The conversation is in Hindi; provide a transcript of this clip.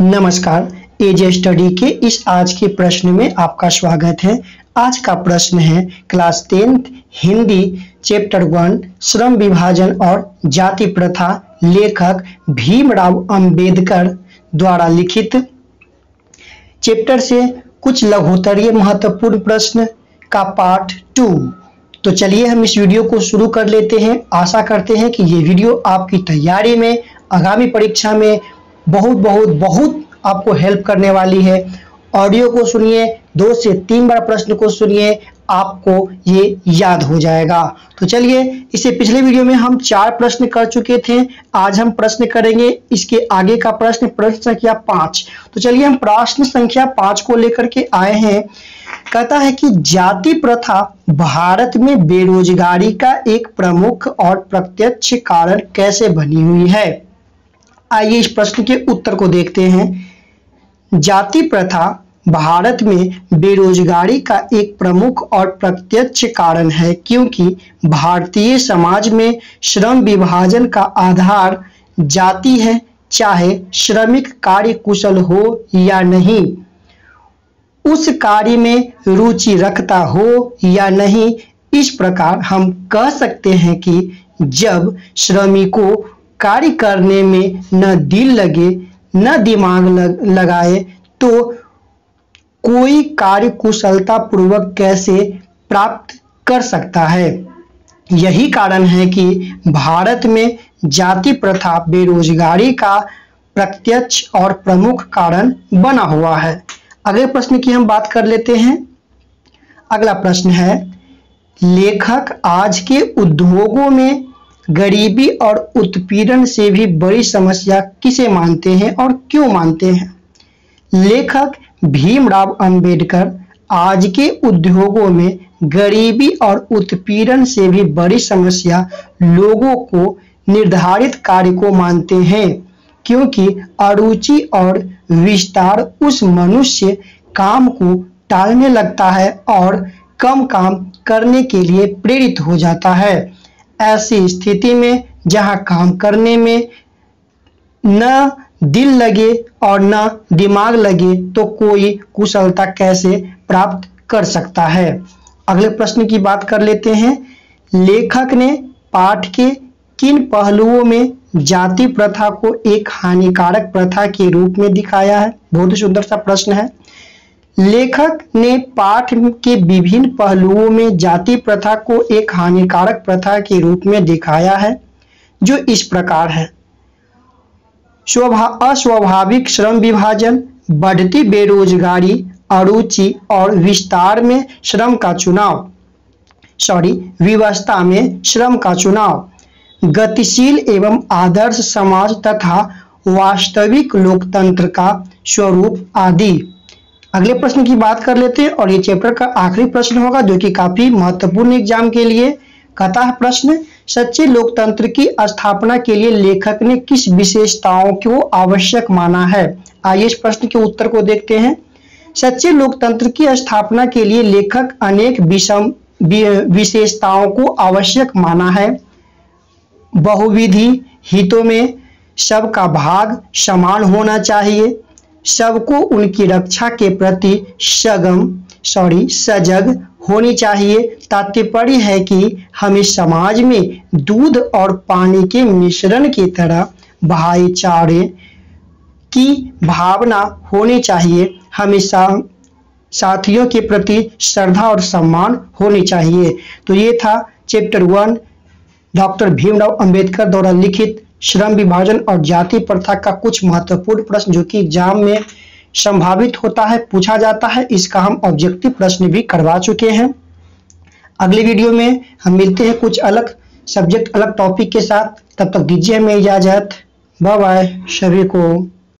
नमस्कार, एजे स्टडी के इस आज के प्रश्न में आपका स्वागत है। आज का प्रश्न है क्लास 10th हिंदी चैप्टर 1 श्रम विभाजन और जाति प्रथा, लेखक भीमराव अंबेडकर द्वारा लिखित। चैप्टर से कुछ लघुत्तरीय महत्वपूर्ण प्रश्न का पार्ट 2। तो चलिए हम इस वीडियो को शुरू कर लेते हैं। आशा करते हैं कि ये वीडियो आपकी तैयारी में, आगामी परीक्षा में बहुत आपको हेल्प करने वाली है। ऑडियो को सुनिए, 2 से 3 बार प्रश्न को सुनिए, आपको ये याद हो जाएगा। तो चलिए, इससे पिछले वीडियो में हम 4 प्रश्न कर चुके थे। आज हम प्रश्न करेंगे इसके आगे का प्रश्न संख्या 5। तो चलिए हम प्रश्न संख्या 5 को लेकर के आए हैं। कहता है कि जाति प्रथा भारत में बेरोजगारी का एक प्रमुख और प्रत्यक्ष कारण कैसे बनी हुई है। आइए इस प्रश्न के उत्तर को देखते हैं। जाति प्रथा भारत में बेरोजगारी का एक प्रमुख और प्रत्यक्ष कारण है, क्योंकि भारतीय समाज में श्रम विभाजन का आधार जाति है। चाहे श्रमिक कार्य कुशल हो या नहीं, उस कार्य में रुचि रखता हो या नहीं, इस प्रकार हम कह सकते हैं कि जब श्रमिकों कार्य करने में न दिल लगे न दिमाग लगाए तो कोई कार्य कुशलता पूर्वक कैसे प्राप्त कर सकता है। यही कारण है कि भारत में जाति प्रथा बेरोजगारी का प्रत्यक्ष और प्रमुख कारण बना हुआ है। अगले प्रश्न की हम बात कर लेते हैं। अगला प्रश्न है, लेखक आज के उद्योगों में गरीबी और उत्पीड़न से भी बड़ी समस्या किसे मानते हैं और क्यों मानते हैं। लेखक भीमराव अंबेडकर आज के उद्योगों में गरीबी और उत्पीड़न से भी बड़ी समस्या लोगों को निर्धारित कार्य को मानते हैं, क्योंकि अरुचि और विस्तार उस मनुष्य काम को टालने लगता है और कम काम करने के लिए प्रेरित हो जाता है। ऐसी स्थिति में जहां काम करने में न दिल लगे और न दिमाग लगे तो कोई कुशलता कैसे प्राप्त कर सकता है। अगले प्रश्न की बात कर लेते हैं। लेखक ने पाठ के किन पहलुओं में जाति प्रथा को एक हानिकारक प्रथा के रूप में दिखाया है। बहुत ही सुंदर सा प्रश्न है। लेखक ने पाठ के विभिन्न पहलुओं में जाति प्रथा को एक हानिकारक प्रथा के रूप में दिखाया है, जो इस प्रकार है। अस्वाभाविक श्रम विभाजन, बढ़ती बेरोजगारी, अरुचि और विस्तार में श्रम का चुनाव, व्यवस्था में श्रम का चुनाव, गतिशील एवं आदर्श समाज तथा वास्तविक लोकतंत्र का स्वरूप आदि। अगले प्रश्न की बात कर लेते हैं और ये चैप्टर का आखिरी प्रश्न होगा, जो कि काफी महत्वपूर्ण एग्जाम के लिए। कहता है प्रश्न, सच्चे लोकतंत्र की स्थापना के लिए लेखक ने किस विशेषताओं को आवश्यक माना है। आइए इस प्रश्न के उत्तर को देखते हैं। सच्चे लोकतंत्र की स्थापना के लिए लेखक अनेक विशेषताओं को आवश्यक माना है। बहुविधि हितों में सबका भाग समान होना चाहिए। सबको उनकी रक्षा के प्रति सजग होनी चाहिए। तात्पर्य है कि हमें समाज में दूध और पानी के मिश्रण की तरह भाईचारे की भावना होनी चाहिए। हमें साथियों के प्रति श्रद्धा और सम्मान होनी चाहिए। तो ये था चैप्टर 1 डॉक्टर भीमराव अंबेडकर द्वारा लिखित श्रम विभाजन और जाति प्रथा का कुछ महत्वपूर्ण प्रश्न, जो कि एग्जाम में संभावित होता है, पूछा जाता है। इसका हम ऑब्जेक्टिव प्रश्न भी करवा चुके हैं। अगले वीडियो में हम मिलते हैं कुछ अलग सब्जेक्ट, अलग टॉपिक के साथ। तब तक दीजिए हमें इजाजत। बाय बाय सभी को।